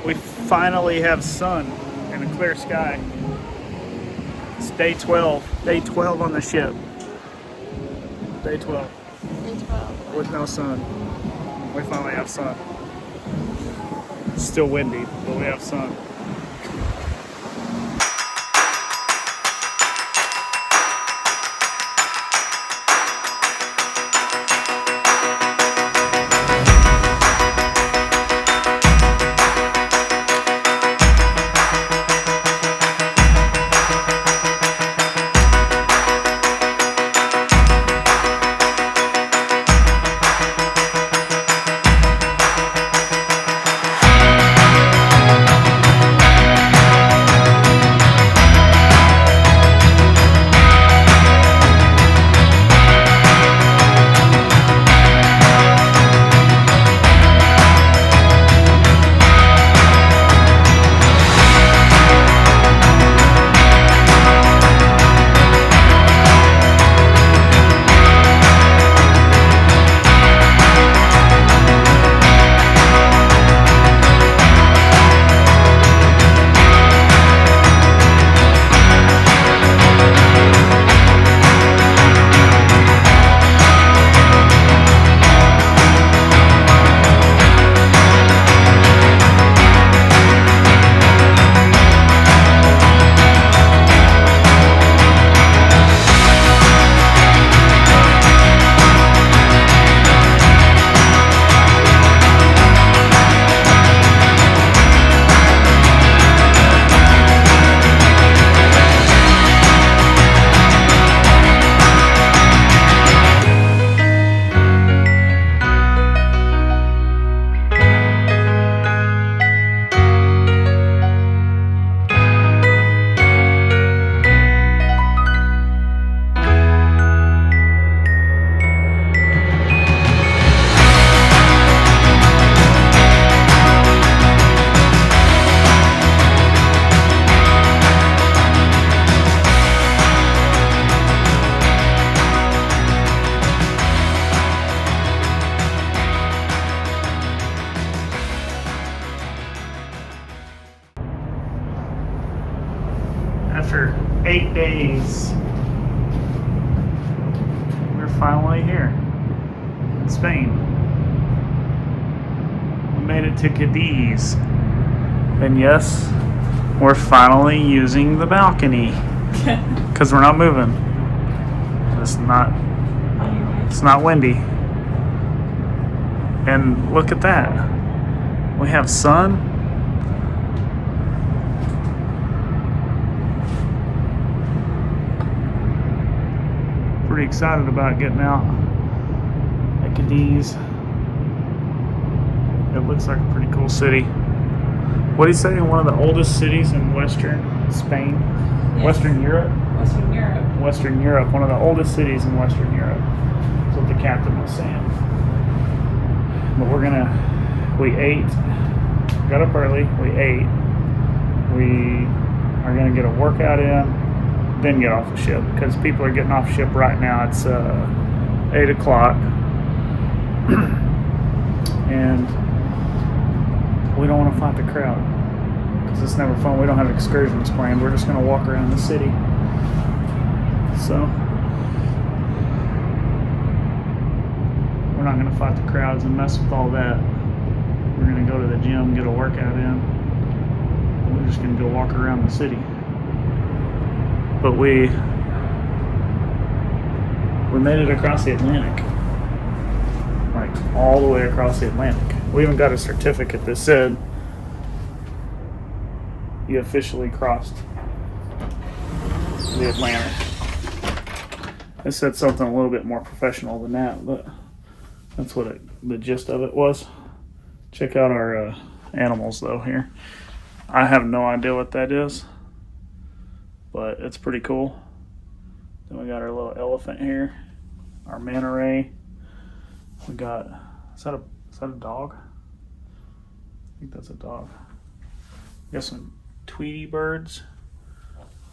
We finally have sun and a clear sky. It's day 12. Day 12 on the ship. Day 12. Day 12. With no sun. We finally have sun. It's still windy, but we have sun. After 8 days, we're finally here in Spain. We made it to Cadiz. And yes, we're finally using the balcony because we're not moving. It's not windy. And look at that. We have sun. Pretty excited about getting out at Cadiz. It looks like a pretty cool city. What do you say? One of the oldest cities in Western Spain? Yes. Western Europe? Western Europe. Western Europe. One of the oldest cities in Western Europe. That's what the captain was saying. But we ate, got up early, we ate. We are going to get a workout in. Then get off the ship because people are getting off the ship right now. It's 8 o'clock and we don't want to fight the crowd because it's never fun. We don't have excursions planned. We're just going to walk around the city. So we're not going to fight the crowds and mess with all that. We're going to go to the gym, get a workout in, and we're just going to go walk around the city. But we made it across the Atlantic, like all the way across the Atlantic. We even got a certificate that said you officially crossed the Atlantic. It said something a little bit more professional than that, but that's what the gist of it was. Check out our animals though here. I have no idea what that is, but it's pretty cool. Then we got our little elephant here, our manta ray. We got, is that a dog? I think that's a dog. We got some Tweety birds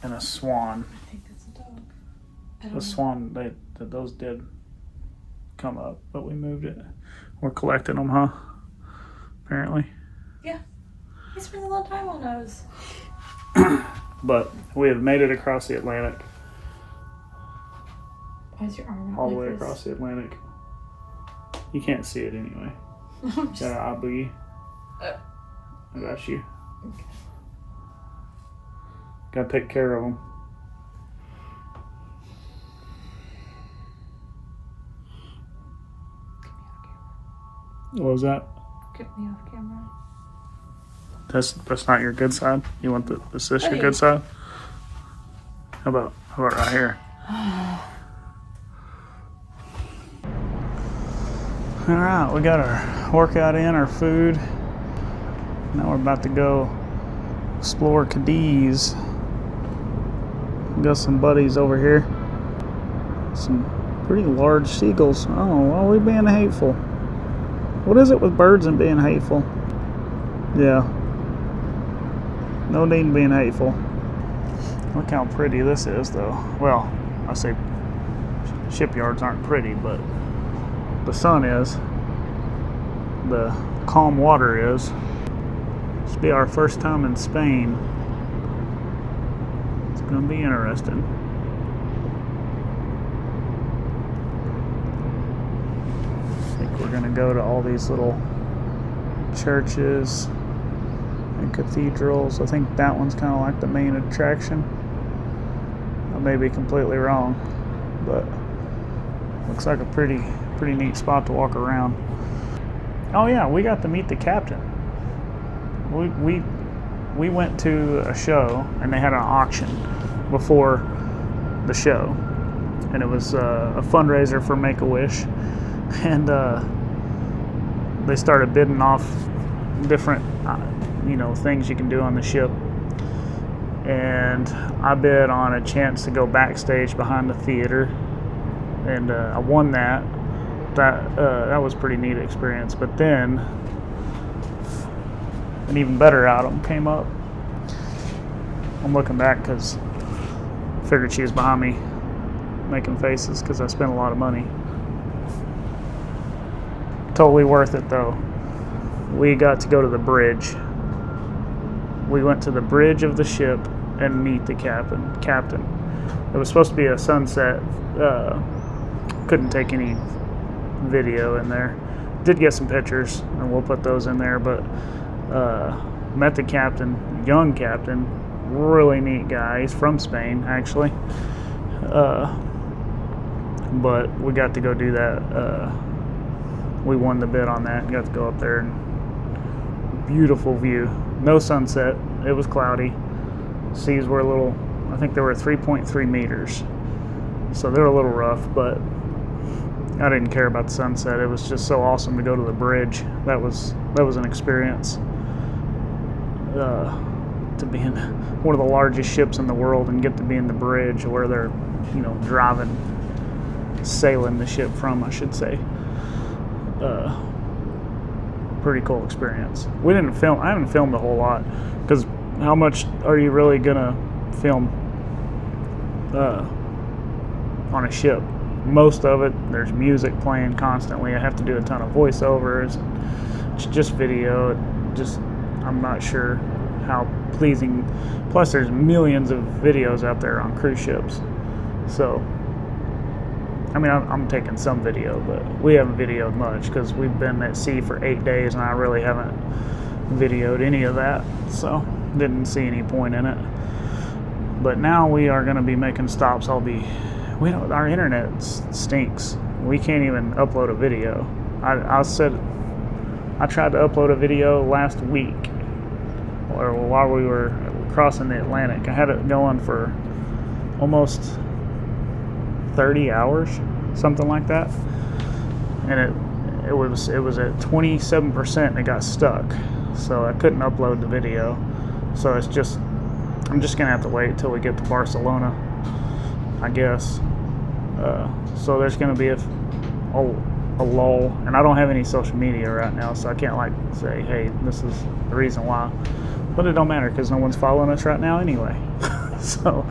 and a swan. I think that's a dog. The swan, those did come up, but we moved it. We're collecting them, huh? Apparently. Yeah. He spends a lot of time on those. But we have made it across the Atlantic. Why is your arm out All the like way this? across the Atlantic. You can't see it anyway. Just- Got an eye boogie. Uh. I got you. Okay. Gotta take care of them. What was that? Get me off camera. That's not your good side. You want the is this your Hey. good side? How about right here? All right, we got our workout in, our food. Now we're about to go explore Cadiz. Got some buddies over here. Some pretty large seagulls. Oh, why are we being hateful? What is it with birds and being hateful? Yeah. No need in being hateful. Look how pretty this is, though. Well, I say shipyards aren't pretty, but the sun is. The calm water is. This will be our first time in Spain. It's going to be interesting. I think we're going to go to all these little churches and cathedrals. I think that one's kind of like the main attraction. I may be completely wrong, but looks like a pretty neat spot to walk around. Oh yeah, we got to meet the captain. We went to a show and they had an auction before the show, and it was a fundraiser for Make-A-Wish, and they started bidding off different things you can do on the ship, and I bid on a chance to go backstage behind the theater, and I won that. That was a pretty neat experience. But then an even better item came up. I'm looking back because I figured she was behind me making faces because I spent a lot of money. Totally worth it though. We got to go to the bridge. We went to the bridge of the ship and meet the captain. It was supposed to be a sunset. Couldn't take any video in there. Did get some pictures, and we'll put those in there. But met the captain, young captain, really neat guy. He's from Spain, actually. But we got to go do that. We won the bid on that and got to go up there. And beautiful view. No sunset. It was cloudy. Seas were a little, I think they were 3.3 meters. So they're a little rough, but I didn't care about the sunset. It was just so awesome to go to the bridge. That was an experience. To be in one of the largest ships in the world and get to be in the bridge where they're, sailing the ship from, I should say. Pretty cool experience. I haven't filmed a whole lot because how much are you really gonna film on a ship? Most of it, there's music playing constantly. I have to do a ton of voiceovers. It's just video. I'm not sure how pleasing. Plus, there's millions of videos out there on cruise ships. So, I'm taking some video, but we haven't videoed much because we've been at sea for 8 days and I really haven't videoed any of that. So, didn't see any point in it. But now we are going to be making stops. Our internet stinks. We can't even upload a video. I tried to upload a video last week, or while we were crossing the Atlantic. I had it going for almost 30 hours, something like that, and it was at 27% and it got stuck, so I couldn't upload the video. So I'm just gonna have to wait till we get to Barcelona, I guess. So there's gonna be a lull, and I don't have any social media right now, so I can't say, hey, this is the reason why. But it don't matter because no one's following us right now anyway. So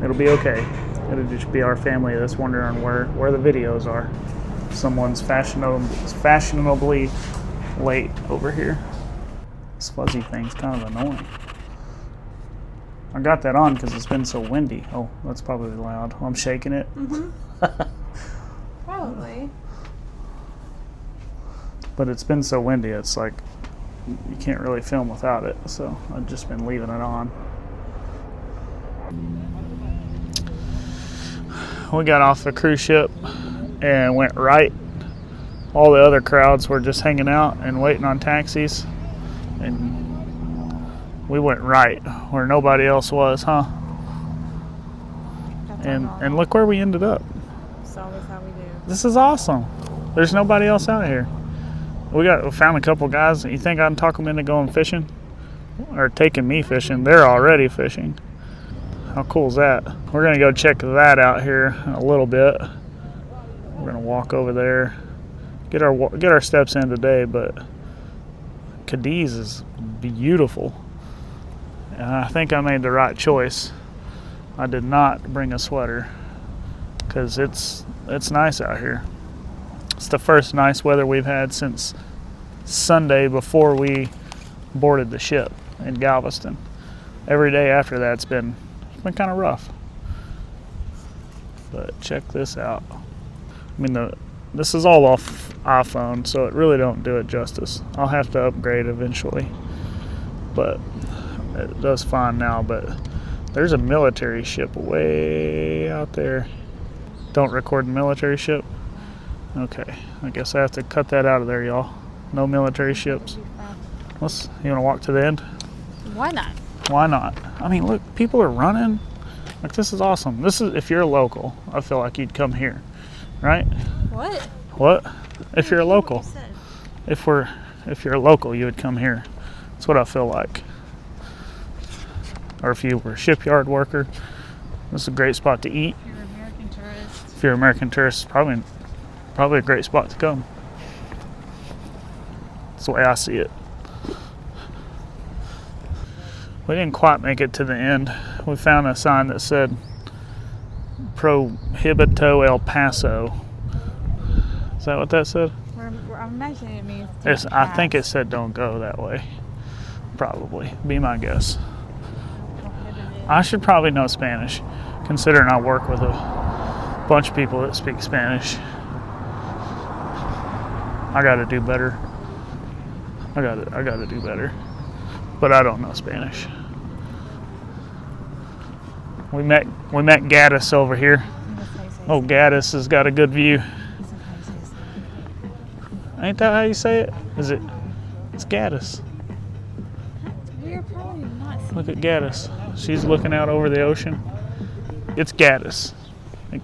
it'll be okay. It'll just be our family that's wondering where the videos are. Someone's fashionably late over here. This fuzzy thing's kind of annoying. I got that on because it's been so windy. Oh, that's probably loud. I'm shaking it. Probably. But it's been so windy, it's like you can't really film without it. So I've just been leaving it on. We got off the cruise ship and went right. All the other crowds were just hanging out and waiting on taxis. And we went right where nobody else was, huh? And look where we ended up. It's always how we do. This is awesome. There's nobody else out here. We found a couple guys. You think I can talk them into going fishing? Or taking me fishing? They're already fishing. How cool is that? We're gonna go check that out here in a little bit. We're gonna walk over there, get our steps in today. But Cadiz is beautiful, and I think I made the right choice. I did not bring a sweater because it's nice out here. It's the first nice weather we've had since Sunday before we boarded the ship in Galveston. Every day after that it's been kind of rough. But check this out. I mean, this is all off iPhone, so it really don't do it justice. I'll have to upgrade eventually, but it does fine now. But there's a military ship way out there. Don't record the military ship. Okay, I guess I have to cut that out of there, y'all. No military ships. You want to walk to the end? Why not? Why not? I mean, look, people are running. Like, this is awesome. This is, if you're a local, I feel like you'd come here, right? What? If you're a local. If you're a local, you would come here. That's what I feel like. Or if you were a shipyard worker, this is a great spot to eat. If you're an American tourist. If you're an American tourist, probably a great spot to come. That's the way I see it. We didn't quite make it to the end. We found a sign that said Prohibito El Paso. Is that what that said? I'm imagining it means I think it said don't go that way. Probably. Be my guess. I should probably know Spanish, considering I work with a bunch of people that speak Spanish. I gotta do better. I gotta do better. But I don't know Spanish. We met Gaddis over here. Oh, Gaddis has got a good view. Ain't that how you say it? It's Gaddis. We're probably not. Look at Gaddis. She's looking out over the ocean. It's Gaddis.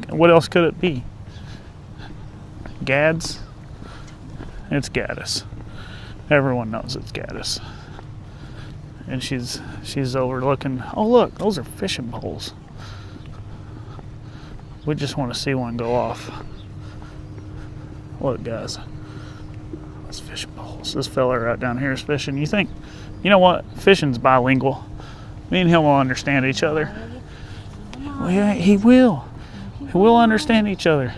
What else could it be? Gads? It's Gaddis. Everyone knows it's Gaddis. And she's overlooking. Oh, look, those are fishing poles. We just want to see one go off. Look, guys, those fishing poles. This fella right down here is fishing. You know what? Fishing's bilingual. Me and him will understand each other. Well, yeah, he will. He will understand each other.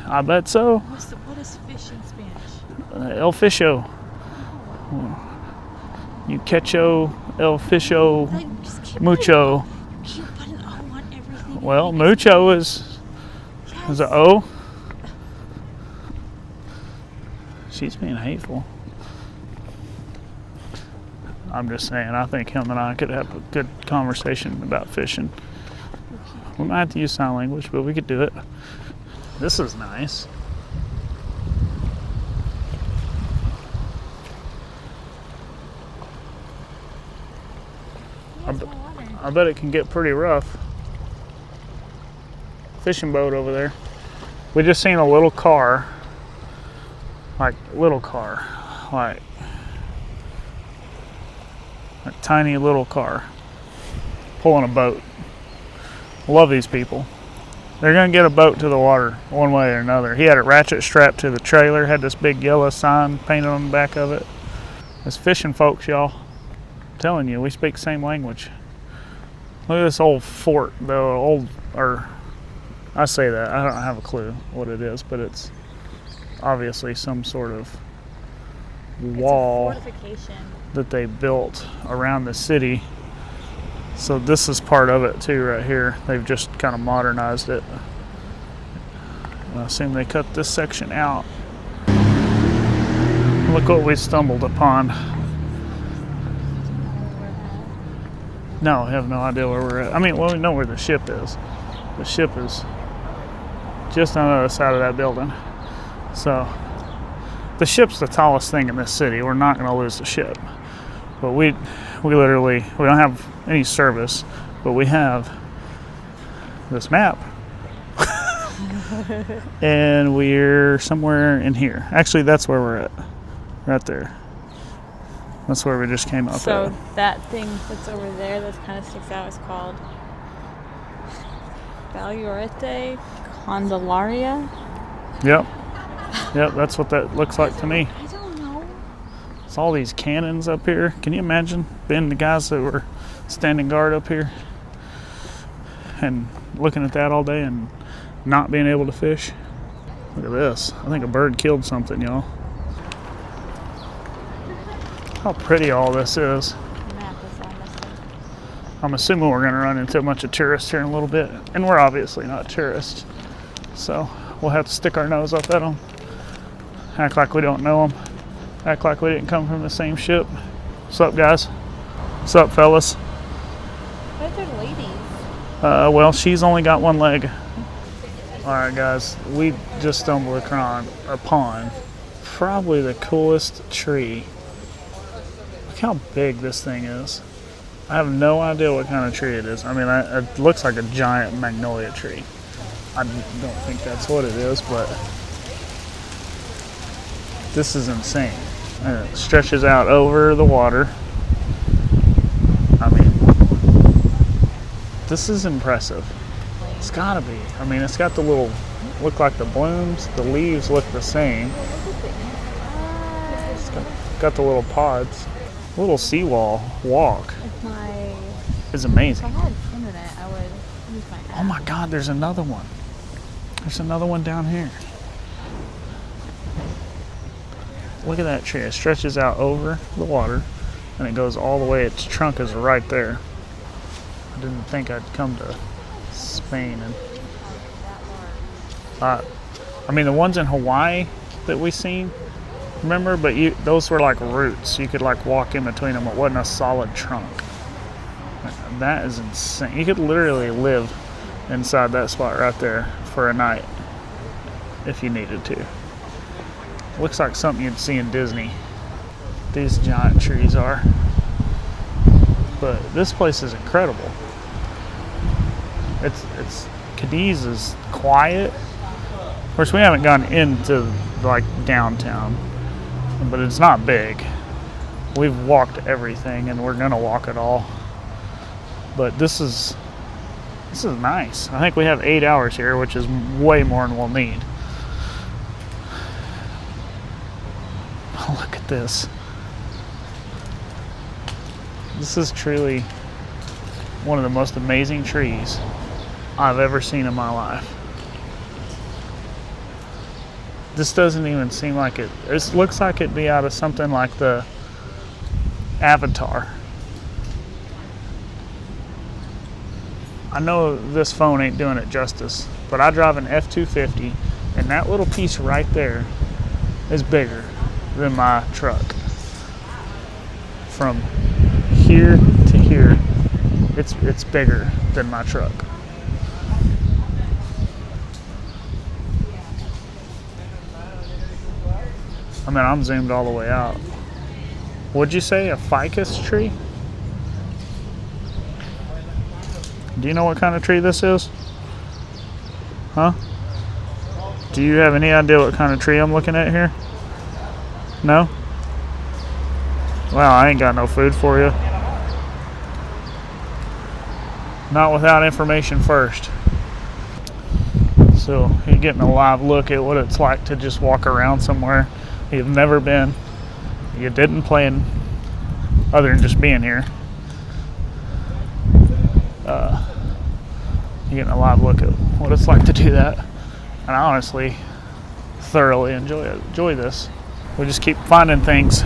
I bet so. What is fish in Spanish? El Fisho. You catcho, el fisho, mucho. You keep putting O on everything. Well, mucho is an O. She's being hateful. I'm just saying, I think him and I could have a good conversation about fishing. We might have to use sign language, but we could do it. This is nice. I bet it can get pretty rough. Fishing boat over there. We just seen a little car. Like a tiny little car pulling a boat. Love these people. They're gonna get a boat to the water one way or another. He had a ratchet strapped to the trailer, had this big yellow sign painted on the back of it. It's fishing folks, y'all. I'm telling you, we speak the same language. Look at this old fort, though. I say that, I don't have a clue what it is, but it's obviously some sort of wall It's a fortification. that they built around the city. So this is part of it too right here. They've just kind of modernized it. I assume they cut this section out. Look what we stumbled upon. No, I have no idea where we're at. I mean, well, we know where the ship is. The ship is just on the other side of that building. So the ship's the tallest thing in this city. We're not going to lose the ship. But we don't have any service, but we have this map. And we're somewhere in here. Actually, that's where we're at. Right there. That's where we just came up. So that thing that's over there that kind of sticks out is called Valurete Candelaria. Yep. Yep, that's what that looks like to me. I don't know. It's all these cannons up here. Can you imagine being the guys that were standing guard up here and looking at that all day and not being able to fish? Look at this. I think a bird killed something, y'all. How pretty all this is. The map is almost like I'm assuming we're going to run into a bunch of tourists here in a little bit. And we're obviously not tourists. So we'll have to stick our nose up at them. Act like we don't know them. Act like we didn't come from the same ship. What's up, guys? What's up, fellas? But they're ladies. Well, she's only got one leg. Alright, guys. We just stumbled upon probably the coolest tree. Look how big this thing is. I have no idea what kind of tree it is. I mean, it looks like a giant magnolia tree. I don't think that's what it is, but this is insane. And it stretches out over the water. I mean, this is impressive. It's gotta be. I mean, it's got the little, look like the blooms. The leaves look the same. It's got the little pods. Little seawall walk If my is amazing. if I had internet, I would use my app. Oh my God, there's another one. There's another one down here. Look at that tree. It stretches out over the water and it goes all the way. Its trunk is right there. I didn't think I'd come to Spain. And I mean, the ones in Hawaii that we seen, remember? But those were like roots. You could like walk in between them. It wasn't a solid trunk. That is insane. You could literally live inside that spot right there for a night if you needed to. Looks like something you'd see in Disney. These giant trees are. But this place is incredible. It's Cadiz is quiet. Of course, we haven't gone into like downtown, but it's not big. We've walked everything and we're gonna walk it all. But this is nice. I think we have 8 hours here, which is way more than we'll need. Look at this. This is truly one of the most amazing trees I've ever seen in my life. This doesn't even seem like it. It looks like it'd be out of something like the Avatar. I know this phone ain't doing it justice, but I drive an F-250, and that little piece right there is bigger than my truck. From here to here, it's bigger than my truck. I mean, I'm zoomed all the way out. What'd you say, a ficus tree? Do you know what kind of tree this is? Huh? Do you have any idea what kind of tree I'm looking at here? No? Well, I ain't got no food for you. Not without information first. So you're getting a live look at what it's like to just walk around somewhere you've never been. You didn't plan other than just being here. You're getting a live look at what it's like to do that. And I honestly thoroughly enjoy this. We just keep finding things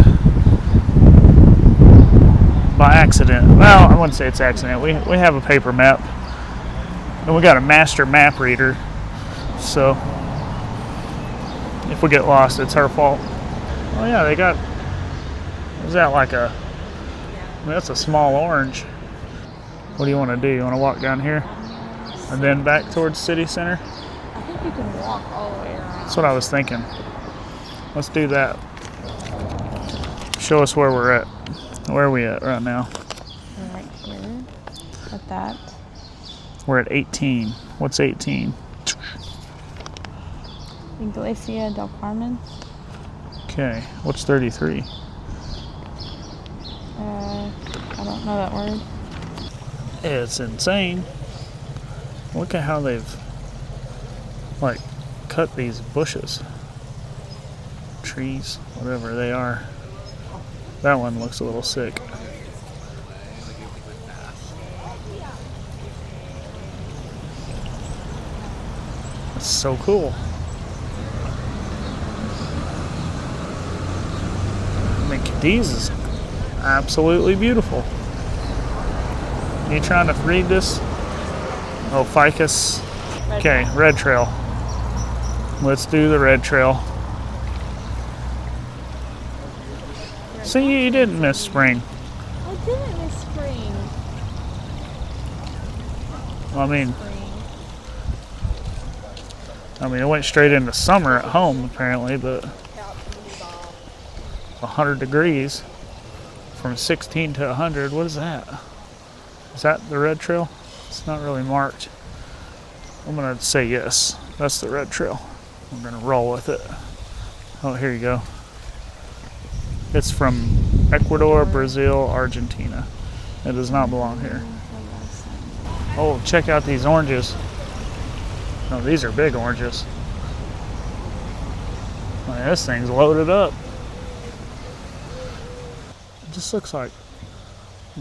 by accident. Well, I wouldn't say it's accident. We have a paper map, and we got a master map reader. So if we get lost, it's her fault. Oh yeah, they got. Is that like a? That's a small orange. What do you want to do? You want to walk down here, and then back towards city center? I think you can walk all the way around. That's what I was thinking. Let's do that. Show us where we're at. Where are we at right now? We're right here. At that. We're at 18. What's 18? Iglesia del Carmen. Okay. What's 33? I don't know that word. It's insane. Look at how they've like cut these bushes. Trees, whatever they are. That one looks a little sick. That's so cool. I mean, Cadiz is absolutely beautiful. You trying to read this? Oh, ficus. Okay, red trail. Let's do the red trail. See, you didn't miss spring. I didn't miss spring. I mean, it went straight into summer at home apparently, but 100 degrees from 16 to 100. What is that? Is that the red trail? It's not really marked. I'm gonna say yes. That's the red trail. I'm gonna roll with it. Oh, here you go. It's from Ecuador, Brazil, Argentina. It does not belong here. Oh, check out these oranges. Oh, these are big oranges. Man, this thing's loaded up. It just looks like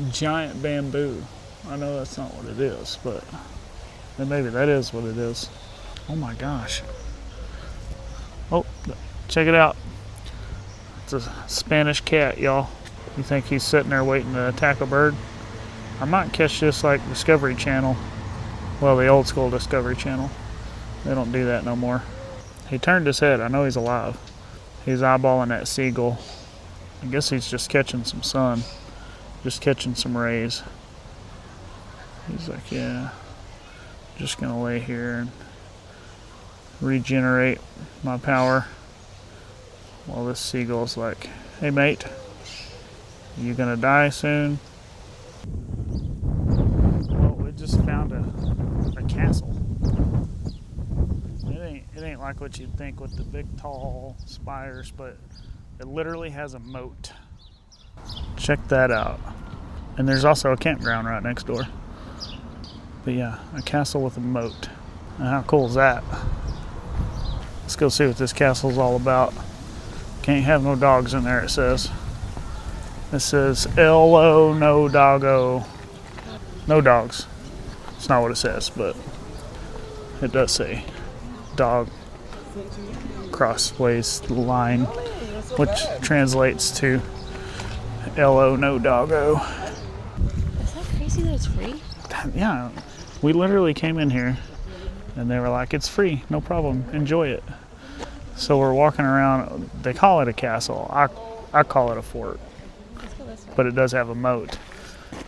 giant bamboo. I know that's not what it is, but maybe that is what it is. Oh my gosh. Oh, check it out. It's a Spanish cat, y'all. You think he's sitting there waiting to attack a bird? I might catch this like Discovery Channel. Well, the old school Discovery Channel. They don't do that no more. He turned his head. I know he's alive. He's eyeballing that seagull. I guess he's just catching some sun. Just catching some rays. He's like, yeah, just gonna lay here and regenerate my power. While this seagull's like, hey mate, you gonna die soon? Well, we just found a castle. It ain't like what you'd think with the big tall spires, but it literally has a moat. Check that out. And there's also a campground right next door. But yeah, a castle with a moat. And how cool is that? Let's go see what this castle's all about. Can't have no dogs in there, it says. It says, L-O, no doggo. No dogs. It's not what it says, but it does say dog crossways line, which translates to L-O, no doggo. Is that crazy that it's free? Yeah, we literally came in here and they were like, it's free, no problem, enjoy it. So we're walking around. They call it a castle. I call it a fort, but it does have a moat.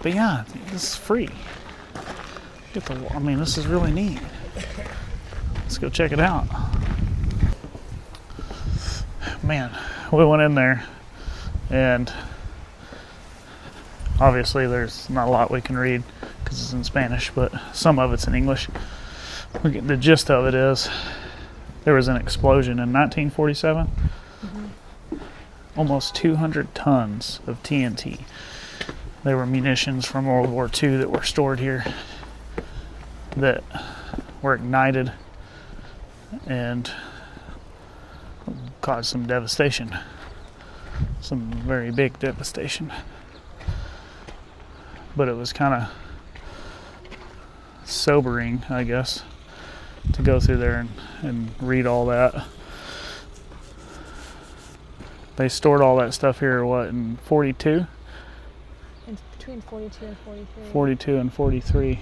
But yeah, this is free. I mean, this is really neat. Let's go check it out. Man, we went in there and obviously there's not a lot we can read because it's in Spanish, but some of it's in English. The gist of it is there was an explosion in 1947. Almost 200 tons of TNT. They were munitions from World War II that were stored here that were ignited and caused some devastation. Some very big devastation. But it was kind of sobering, I guess, to go through there and read all that. They stored all that stuff here, what, in 42? It's between 42 and 43. 42 and 43.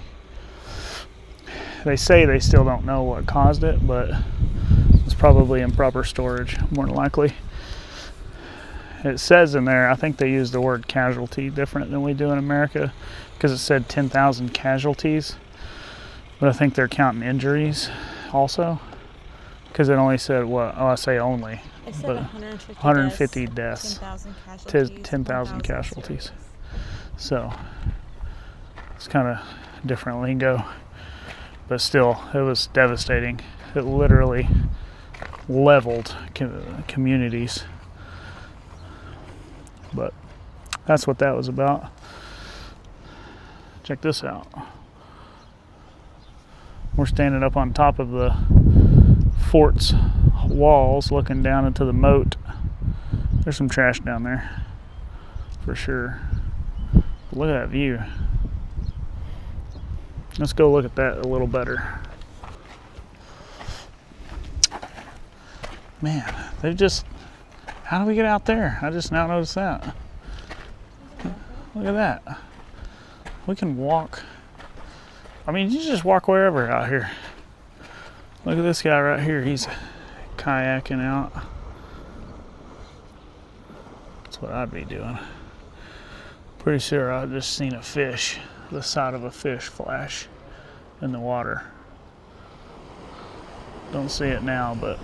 They say they still don't know what caused it, but it's probably improper storage, more than likely. It says in there, I think they use the word casualty different than we do in America, because it said 10,000 casualties, but I think they're counting injuries also, because it only said, what, oh, I say only, It said but 150 deaths, 10,000 casualties. 10,000 casualties. So it's kind of different lingo, but still, it was devastating. It literally leveled communities. But that's what that was about. Check this out. We're standing up on top of the fort's walls looking down into the moat. There's some trash down there for sure. But look at that view. Let's go look at that a little better. Man, they just... How do we get out there? I just now noticed that. Look at that. We can walk. I mean, you just walk wherever out here. Look at this guy right here. He's kayaking out. That's what I'd be doing. Pretty sure I just seen a fish, the side of a fish flash in the water. Don't see it now, but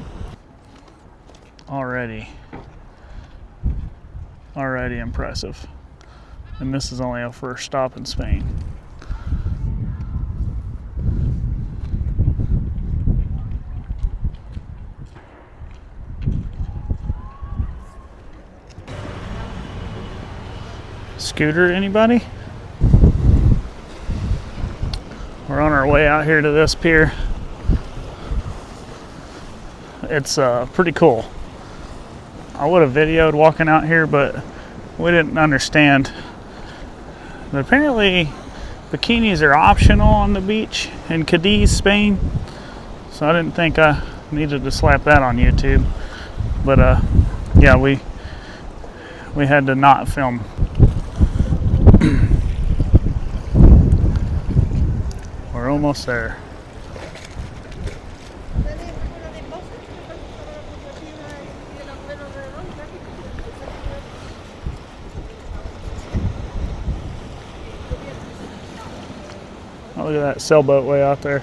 already impressive. And this is only our first stop in Spain. Scooter, anybody? We're on our way out here to this pier. It's pretty cool. I would have videoed walking out here, but we didn't understand. But apparently bikinis are optional on the beach in Cadiz, Spain. So I didn't think I needed to slap that on YouTube. But yeah, we had to not film. We're almost there. Oh, look at that sailboat way out there.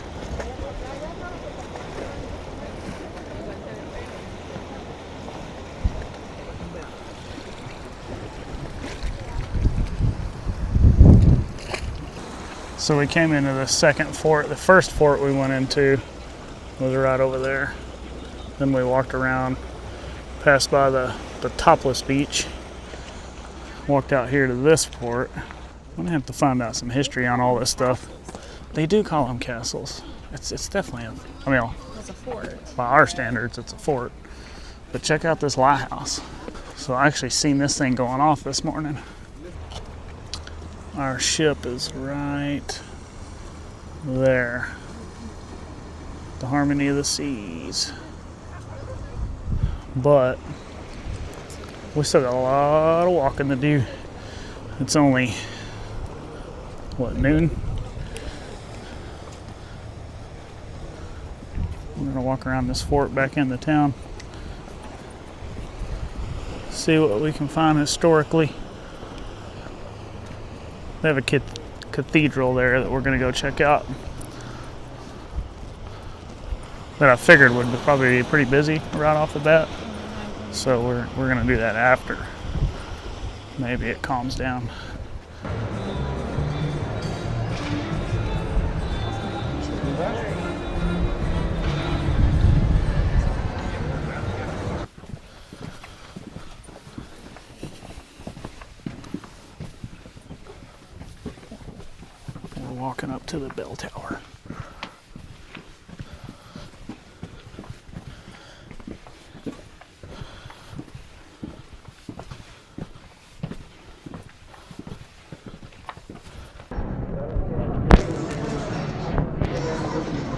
So we came into the second fort. The first fort we went into was right over there. Then we walked around, passed by the topless beach, walked out here to this fort. I'm gonna have to find out some history on all this stuff. They do call them castles. It's definitely I mean, It's a fort. by our standards, it's a fort. But check out this lighthouse. So I actually seen this thing going off this morning. Our ship is right there. The Harmony of the Seas. But we still got a lot of walking to do. It's only, what, noon? We're gonna walk around this fort back into town. See what we can find historically. They have a cathedral there that we're going to go check out. That I figured would probably be pretty busy right off the bat. So we're going to do that after. Maybe it calms down. Walking up to the bell tower.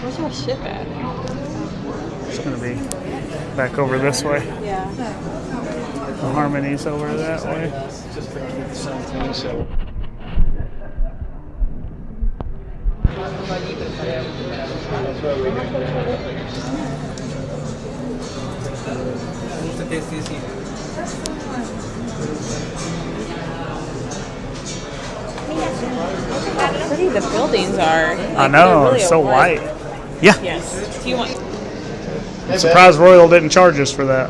Where's our ship at? It's going to be back over this way. Yeah. The Harmony's over that way. Just to keep the same thing, so. How pretty the buildings are. I know, really it's so white. Yeah. Yes. Do you want? I'm surprised Royal didn't charge us for that.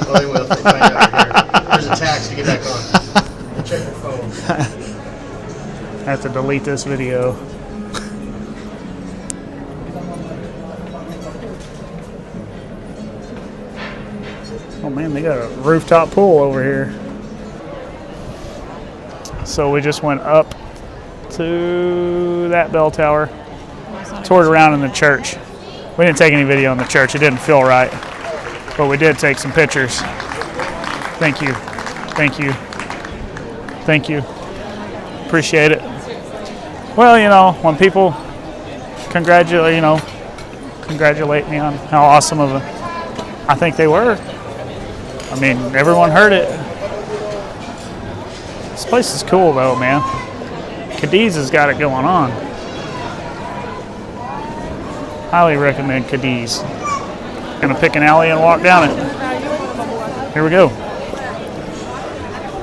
Oh, they will if they find out here. There's a tax to get back on. Check your phone. I have to delete this video. Oh man, they got a rooftop pool over here. So we just went up to that bell tower, toured around in the church. We didn't take any video in the church, it didn't feel right. But we did take some pictures. Thank you. Thank you. Thank you. Appreciate it. Well, you know, when people congratulate me on how awesome of a, I think they were. I mean, everyone heard it. This place is cool though, man. Cadiz has got it going on. Highly recommend Cadiz. Gonna pick an alley and walk down it. Here we go.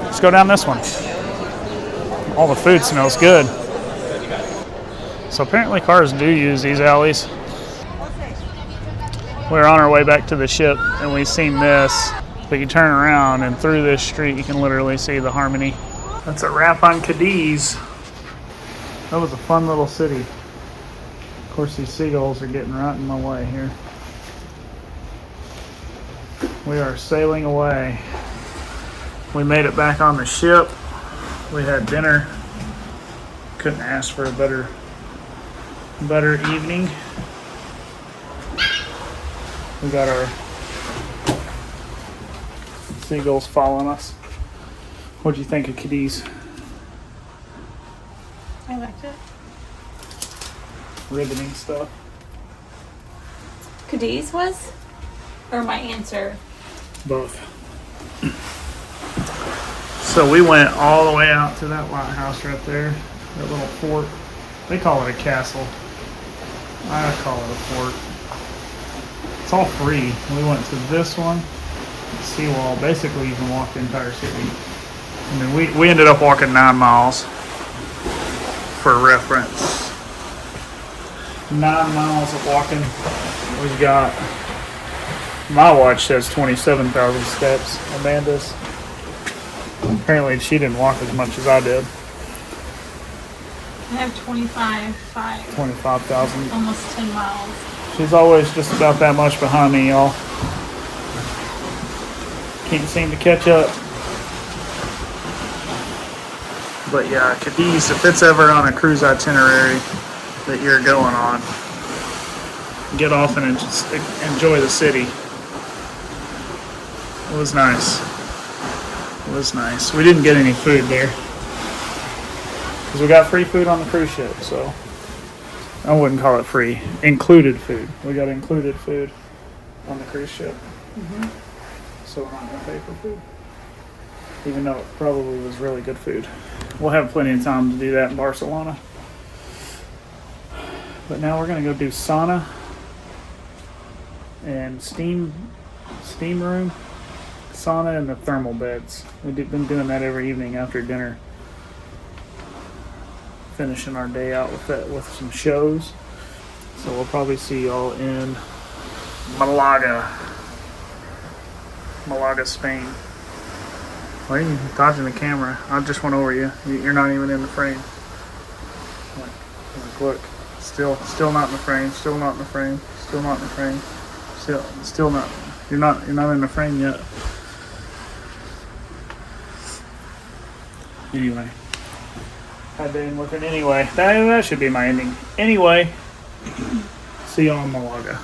Let's go down this one. All the food smells good. So apparently cars do use these alleys. We're on our way back to the ship and we seen this. But you turn around and through this street you can literally see the Harmony. That's a wrap on Cadiz. That was a fun little city. Of course these seagulls are getting right in my way here. We are sailing away. We made it back on the ship. We had dinner. Couldn't ask for a better evening. We got our seagulls following us. What'd you think of Cadiz? I liked it. Riveting stuff. Cadiz was? Or my answer? Both. So we went all the way out to that lighthouse right there. That little fort. They call it a castle. I call it a fort. It's all free. We went to this one. Seawall. Basically you can walk the entire city. And then we ended up walking 9 miles. For reference. 9 miles of walking. We've got, my watch says 27,000 steps. Amanda's, apparently she didn't walk as much as I did. I have 25,500. 25,000. Almost 10 miles. She's always just about that much behind me, y'all. Can't seem to catch up. But yeah, Cadiz, if it's ever on a cruise itinerary that you're going on, get off and just enjoy the city. It was nice. It was nice. We didn't get any food there because we got free food on the cruise ship, so I wouldn't call it free. Included food. We got included food on the cruise ship. So we're not going to pay for food. Even though it probably was really good food. We'll have plenty of time to do that in Barcelona. But now we're going to go do sauna and steam room, sauna, and the thermal beds. We've been doing that every evening after dinner. Finishing our day out with that, with some shows. So we'll probably see y'all in Malaga, Spain. Why are you dodging the camera? I just went over you. You're not even in the frame. Look. Still not in the frame. Still not in the frame. Still not in the frame. Still not. You're not in the frame yet. Anyway. Hi, Dane. Looking anyway. That should be my ending. Anyway. See y'all in Malaga.